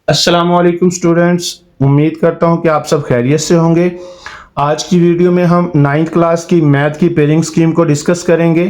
अस्सलामुअलैकुम स्टूडेंट्स, उम्मीद करता हूं कि आप सब खैरियत से होंगे। आज की वीडियो में हम 9th क्लास की मैथ की पेयरिंग स्कीम को डिस्कस करेंगे।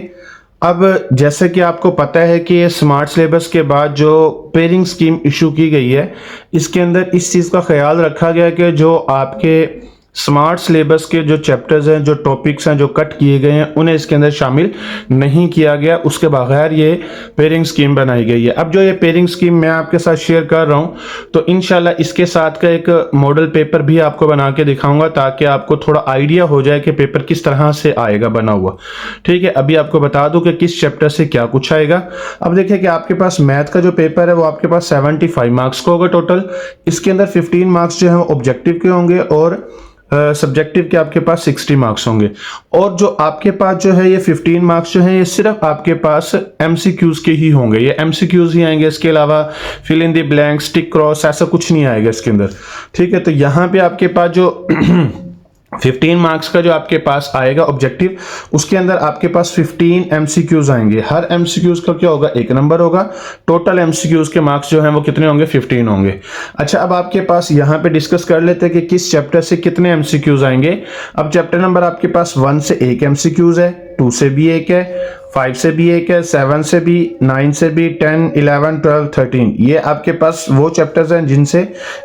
अब जैसे कि आपको पता है कि ये स्मार्ट सिलेबस के बाद जो पेयरिंग स्कीम इशू की गई है, इसके अंदर इस चीज़ का ख्याल रखा गया कि जो आपके स्मार्ट सिलेबस के जो चैप्टर्स हैं, जो टॉपिक्स हैं, जो कट किए गए हैं, उन्हें इसके अंदर शामिल नहीं किया गया। उसके बगैर ये पेयरिंग स्कीम बनाई गई है। अब जो ये पेयरिंग स्कीम मैं आपके साथ शेयर कर रहा हूँ, तो इंशाल्लाह इसके साथ का एक मॉडल पेपर भी आपको बना के दिखाऊंगा ताकि आपको थोड़ा आइडिया हो जाए कि पेपर किस तरह से आएगा बना हुआ। ठीक है, अभी आपको बता दूं कि किस चैप्टर से क्या कुछ आएगा। अब देखिए कि आपके पास मैथ का जो पेपर है वो आपके पास 75 मार्क्स का होगा टोटल। इसके अंदर 15 मार्क्स जो है वो ऑब्जेक्टिव के होंगे और सब्जेक्टिव के आपके पास 60 मार्क्स होंगे। और जो आपके पास जो है ये 15 मार्क्स जो है ये सिर्फ आपके पास एमसीक्यूज के ही होंगे। ये एमसीक्यूज ही आएंगे, इसके अलावा fill in the blanks, tick cross ऐसा कुछ नहीं आएगा इसके अंदर। ठीक है, तो यहाँ पे आपके पास जो 15 मार्क्स का जो आपके पास आएगा ऑब्जेक्टिव, उसके अंदर आपके पास 15 एमसीक्यूज आएंगे। हर एमसीक्यूज का क्या होगा, 1 नंबर होगा। टोटल एमसीक्यूज के मार्क्स जो हैं वो कितने होंगे, 15 होंगे। अच्छा, अब आपके पास यहाँ पे डिस्कस कर लेते हैं कि किस चैप्टर से कितने एमसीक्यूज आएंगे। अब चैप्टर नंबर आपके पास 1 से 1 एमसीक्यूज है, 2 से भी 1 है, 5 से भी 1 है, 7 से भी, 9 से भी, 10, 11, 12, 13 ये आपके पास वो चैप्टर्स हैं जिनसे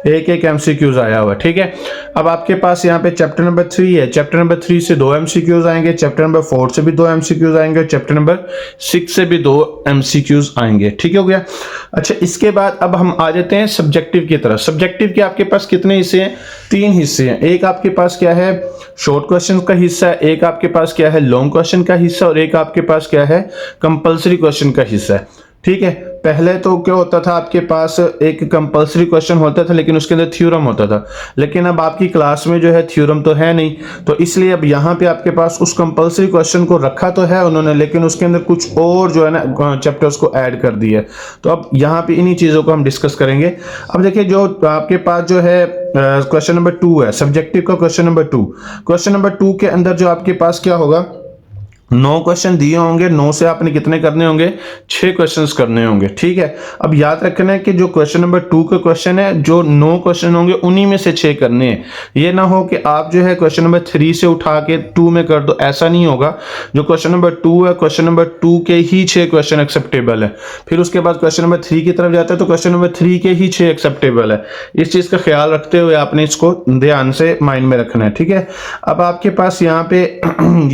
एक एक एमसीक्यूज आया हुआ। ठीक है, अब आपके पास यहाँ पे चैप्टर नंबर 3 है। चैप्टर नंबर 3 से 2 एमसीक्यूज आएंगे, चैप्टर नंबर 4 से भी 2 एमसीक्यूज आएंगे, चैप्टर नंबर 6 से भी 2 एमसीक्यूज आएंगे। ठीक हो गया। अच्छा, इसके बाद अब हम आ जाते हैं सब्जेक्टिव की तरफ। सब्जेक्टिव के आपके पास कितने हिस्से हैं, 3 हिस्से हैं। एक आपके पास क्या है, शॉर्ट क्वेश्चन का हिस्सा है, एक आपके पास क्या है, लॉन्ग क्वेश्चन का हिस्सा, और एक आपके पास क्या है, कंपलसरी क्वेश्चन का हिस्सा है। ठीक है, पहले तो क्या होता था, आपके पास एक कंपलसरी क्वेश्चन होता था लेकिन उसके अंदर थ्योरम होता था। लेकिन अब आपकी क्लास में जो है थ्योरम तो है नहीं, तो इसलिए अब यहाँ पे आपके पास उस कंपलसरी क्वेश्चन को रखा तो है उन्होंने, लेकिन उसके अंदर कुछ और जो है ना चैप्टर्स को ऐड कर दिया। तो अब यहाँ पे इन्हीं चीजों को हम डिस्कस करेंगे। अब देखिए, जो आपके पास जो है क्वेश्चन नंबर 2 है, सब्जेक्टिव का क्वेश्चन नंबर 2। क्वेश्चन नंबर 2 के अंदर जो आपके पास क्या होगा, 9 क्वेश्चन दिए होंगे। 9 से आपने कितने करने होंगे, 6 क्वेश्चंस करने होंगे। ठीक है, अब याद रखना है कि जो क्वेश्चन नंबर 2 का क्वेश्चन है, जो 9 क्वेश्चन होंगे उन्हीं में से 6 करने हैं। ये ना हो कि आप जो है क्वेश्चन नंबर 3 से उठा के 2 में कर दो, ऐसा नहीं होगा। जो क्वेश्चन नंबर 2 है, क्वेश्चन नंबर 2 के ही 6 क्वेश्चन एक्सेप्टेबल है। फिर उसके बाद क्वेश्चन नंबर 3 की तरफ जाता है तो क्वेश्चन नंबर 3 के ही 6 एक्सेप्टेबल है। इस चीज का ख्याल रखते हुए आपने इसको ध्यान से माइंड में रखना है। ठीक है, अब आपके पास यहाँ पे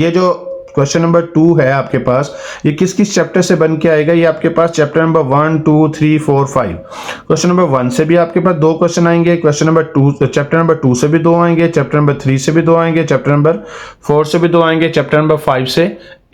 ये जो क्वेश्चन नंबर 2 है आपके पास, ये किस किस चैप्टर से बन के आएगा, ये आपके पास चैप्टर नंबर 1, 2, 3, 4, 5। क्वेश्चन नंबर 1 से भी आपके पास 2 क्वेश्चन आएंगे, क्वेश्चन नंबर 2 चैप्टर नंबर 2 से भी 2 आएंगे, चैप्टर नंबर 3 से भी 2 आएंगे, चैप्टर नंबर 4 से भी 2 आएंगे, चैप्टर नंबर 5 से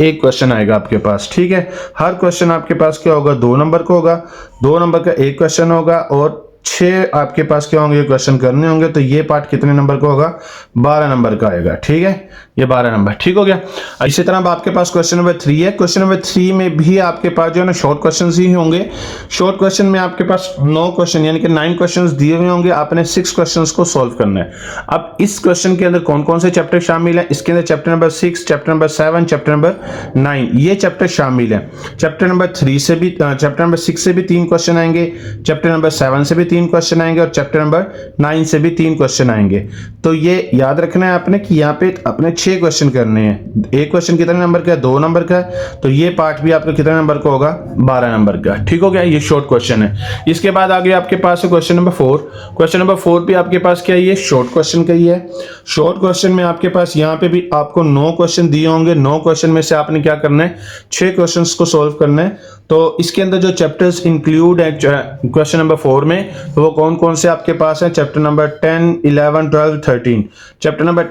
1 क्वेश्चन आएगा आपके पास। ठीक है, हर क्वेश्चन आपके पास क्या होगा, 2 नंबर का होगा। 2 नंबर का 1 क्वेश्चन होगा और 6 आपके पास क्या होंगे, क्वेश्चन करने होंगे। तो ये पार्ट कितने नंबर का होगा, 12 नंबर का आएगा। ठीक है, ये 12 नंबर। ठीक हो गया। इसी तरह अब आपके पास क्वेश्चन नंबर 3 है। क्वेश्चन नंबर 3 में भी आपके पास जो है ना शॉर्ट क्वेश्चन ही होंगे। शॉर्ट क्वेश्चन में आपके पास 9 क्वेश्चन यानी कि 9 क्वेश्चन दिए हुए होंगे, आपने 6 क्वेश्चन को सॉल्व करना है। अब इस क्वेश्चन के अंदर कौन कौन से चैप्टर शामिल है, इसके अंदर chapter number 6, chapter number 7, chapter number 9 ये चैप्टर शामिल है। चैप्टर नंबर 3 से भी, चैप्टर नंबर 6 से भी 3 क्वेश्चन आएंगे, चैप्टर नंबर 7 से भी 3 क्वेश्चन आएंगे और चैप्टर नंबर 9 से भी 3 क्वेश्चन आएंगे। तो ये याद रखना है आपने कि यहाँ पे अपने 6 क्वेश्चन करने हैं। एक क्वेश्चन कितने नंबर का है, 2 नंबर का है, तो ये पार्ट भी आपका कितने नंबर का होगा, 12 नंबर का। ठीक हो गया, ये शॉर्ट क्वेश्चन है। इसके बाद आगे आपके पास है क्वेश्चन नंबर 4। क्वेश्चन नंबर 4 भी आपके पास क्या है, ये शॉर्ट क्वेश्चन का ही है। शॉर्ट क्वेश्चन में आपके पास यहाँ पे भी आपको 9 क्वेश्चन दिए होंगे। 9 क्वेश्चन में से आपने क्या करना है, 6 क्वेश्चन को सोल्व करना है। तो इसके अंदर जो चैप्टर्स इंक्लूड है क्वेश्चन नंबर 4 में, तो वो कौन कौन से आपके पास है, चैप्टर नंबर 10, 11, 12, 13। चैप्टर नंबर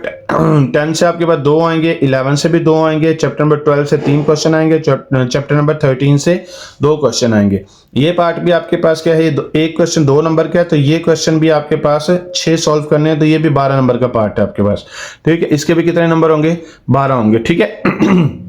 10 से आपके पास 2 आएंगे, 11 से भी 2 आएंगे, चैप्टर नंबर 12 से 3 क्वेश्चन आएंगे, चैप्टर नंबर 13 से 2 क्वेश्चन आएंगे। ये पार्ट भी आपके पास क्या है, एक क्वेश्चन 2 नंबर का है, तो ये क्वेश्चन भी आपके पास 6 सॉल्व करने हैं, तो ये भी 12 नंबर का पार्ट है आपके पास। ठीक है, इसके भी कितने नंबर होंगे, 12 होंगे। ठीक है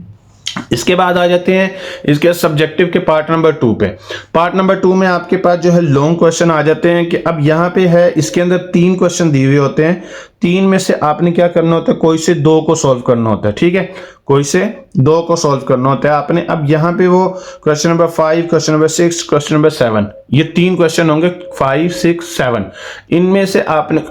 इसके बाद आ जाते हैं इसके सब्जेक्टिव के पार्ट नंबर 2 पे। पार्ट नंबर 2 में आपके पास जो है लॉन्ग क्वेश्चन आ जाते हैं कि अब यहाँ पे है, इसके अंदर 3 क्वेश्चन दिए हुए होते हैं, 3 में से आपने क्या करना होता है, कोई से 2 को सॉल्व करना होता है। ठीक है, कोई से 2 को सॉल्व करना होता है आपने। अब यहाँ पे वो question number 5, question number 6, question number 7, ये 3 क्वेश्चन होंगे 5, 6, 7। इनमें से आपने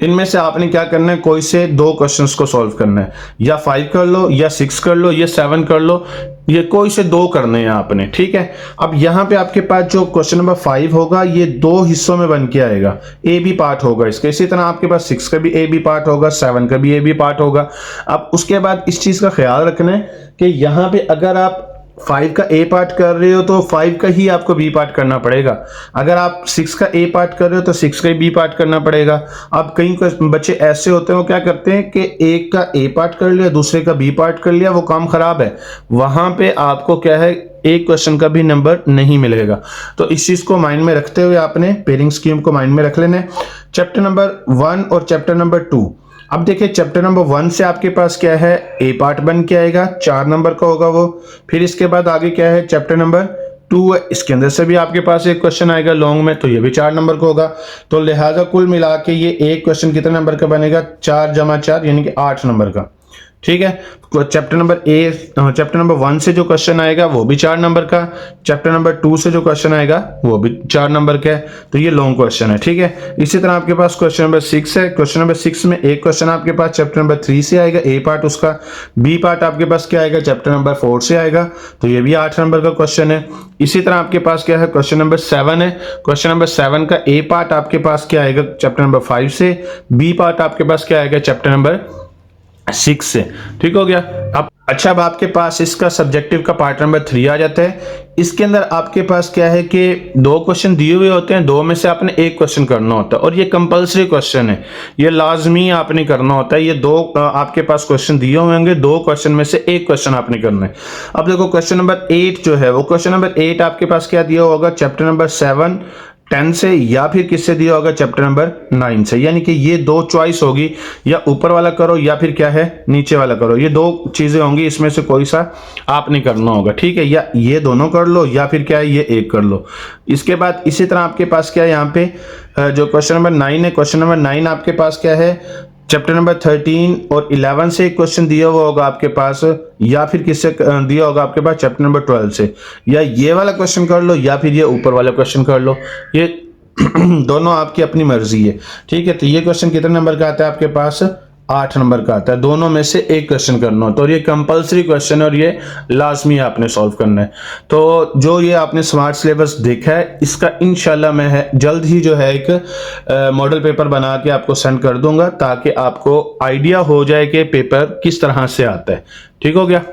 इनमें से आपने क्या करना है, कोई से 2 क्वेश्चंस को सॉल्व करना है, या 5 कर लो, या 6 कर लो, या 7 कर लो, ये कोई से 2 करने हैं आपने। ठीक है, अब यहाँ पे आपके पास जो क्वेश्चन नंबर 5 होगा ये 2 हिस्सों में बन के आएगा, ए बी पार्ट होगा इसका। इसी तरह आपके पास 6 का भी ए बी पार्ट होगा, 7 का भी ए बी पार्ट होगा। अब उसके बाद इस चीज का ख्याल रखना है कि यहाँ पे अगर आप 5 का ए पार्ट कर रहे हो तो 5 का ही आपको बी पार्ट करना पड़ेगा। अगर आप 6 का ए पार्ट कर रहे हो तो 6 का ही बी पार्ट करना पड़ेगा। अब कई बच्चे ऐसे होते हैं, वो क्या करते हैं कि एक का ए पार्ट कर लिया, दूसरे का बी पार्ट कर लिया, वो काम खराब है। वहां पे आपको क्या है, एक क्वेश्चन का भी नंबर नहीं मिलेगा। तो इस चीज को माइंड में रखते हुए आपने पेयरिंग स्कीम को माइंड में रख लेना है। चैप्टर नंबर 1 और चैप्टर नंबर 2। अब देखिए चैप्टर नंबर 1 से आपके पास क्या है, ए पार्ट बन के आएगा, 4 नंबर का होगा वो। फिर इसके बाद आगे क्या है, चैप्टर नंबर 2 है, इसके अंदर से भी आपके पास एक क्वेश्चन आएगा लॉन्ग में, तो ये भी 4 नंबर का होगा। तो लिहाजा कुल मिला के ये एक क्वेश्चन कितने नंबर का बनेगा, 4 जमा 4 यानी कि 8 नंबर का। ठीक है, तो चैप्टर नंबर 1 से जो क्वेश्चन आएगा वो भी 4 नंबर का, चैप्टर नंबर 2 से जो क्वेश्चन आएगा वो भी 4 नंबर का है। तो ये लॉन्ग क्वेश्चन है। ठीक है, इसी तरह आपके पास क्वेश्चन नंबर 6 है। क्वेश्चन नंबर 6 में एक क्वेश्चन आपके पास चैप्टर नंबर 3 से आएगा, ए पार्ट उसका, बी पार्ट आपके पास क्या आएगा, चैप्टर नंबर 4 से आएगा, तो ये भी 8 नंबर का क्वेश्चन है। इसी तरह आपके पास क्या है, क्वेश्चन नंबर 7 है। क्वेश्चन नंबर 7 का ए पार्ट आपके पास क्या आएगा, चैप्टर नंबर 5 से, बी पार्ट आपके पास क्या आएगा, चैप्टर नंबर 6 से। ठीक हो गया। अब आपके पास इसका सब्जेक्टिव का पार्ट नंबर 3 आ जाता है। इसके अंदर आपके पास क्या है कि 2 क्वेश्चन दिए हुए होते हैं, 2 में से आपने एक क्वेश्चन करना होता है, और ये कंपलसरी क्वेश्चन है, ये लाजमी आपने करना होता है। ये 2 आपके पास क्वेश्चन दिए हुए होंगे, 2 क्वेश्चन में से एक क्वेश्चन आपने करना है। अब देखो क्वेश्चन नंबर 8 जो है, वो क्वेश्चन नंबर 8 आपके पास क्या दिया होगा, चैप्टर नंबर 7, 10 से, या फिर किससे दिया होगा, चैप्टर नंबर 9 से। यानी कि ये 2 चॉइस होगी, या ऊपर वाला करो या फिर क्या है, नीचे वाला करो। ये 2 चीजें होंगी, इसमें से कोई सा आपने करना होगा। ठीक है, या ये दोनों कर लो या फिर क्या है, ये एक कर लो। इसके बाद इसी तरह आपके पास क्या है, यहाँ पे जो क्वेश्चन नंबर 9 है, क्वेश्चन नंबर 9 आपके पास क्या है, चैप्टर नंबर 13 और 11 से एक क्वेश्चन दिया हुआ होगा आपके पास, या फिर किससे दिया होगा आपके पास, चैप्टर नंबर 12 से। या ये वाला क्वेश्चन कर लो या फिर ये ऊपर वाला क्वेश्चन कर लो, ये दोनों आपकी अपनी मर्जी है। ठीक है, तो ये क्वेश्चन कितने नंबर का आता है आपके पास, 8 नंबर का आता है। दोनों में से एक क्वेश्चन करना हो, तो ये कंपलसरी क्वेश्चन है और ये लाजमी आपने सॉल्व करना है। तो जो ये आपने स्मार्ट सिलेबस देखा है, इसका इंशाल्लाह मैं जल्द ही जो है एक मॉडल पेपर बना के आपको सेंड कर दूंगा, ताकि आपको आइडिया हो जाए कि पेपर किस तरह से आता है। ठीक हो गया।